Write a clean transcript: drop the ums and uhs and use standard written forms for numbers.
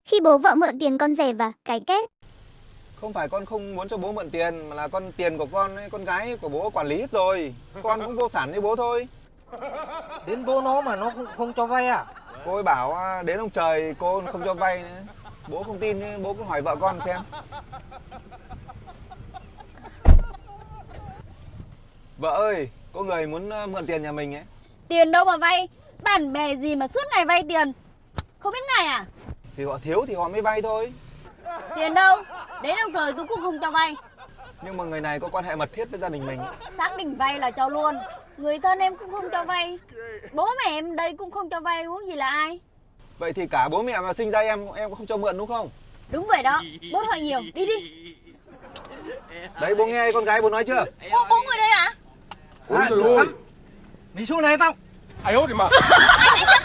Khi bố vợ mượn tiền con rể và cái kết. Không phải con không muốn cho bố mượn tiền, mà là tiền của con ấy, con gái của bố quản lý hết rồi. Con cũng vô sản như bố thôi. Đến bố nó mà nó cũng không cho vay à? Cô ấy bảo đến ông trời cô không cho vay nữa. Bố không tin, bố cứ hỏi vợ con xem. Vợ ơi, có người muốn mượn tiền nhà mình ấy. Tiền đâu mà vay, bạn bè gì mà suốt ngày vay tiền. Không biết ngày à? Thì họ thiếu thì họ mới vay thôi. Tiền đâu, đến ông trời tôi cũng không cho vay. Nhưng mà người này có quan hệ mật thiết với gia đình mình ấy. Xác định vay là cho luôn. Người thân em cũng không cho vay. Bố mẹ em đây cũng không cho vay, huống gì là ai. Vậy thì cả bố mẹ mà sinh ra em cũng không cho mượn đúng không? Đúng vậy đó, bố hỏi nhiều, đi đi. Đấy, bố nghe con gái bố nói chưa? Bố người đây à? Đi xuống đây tao. 哎呦我的妈！ Anh chấp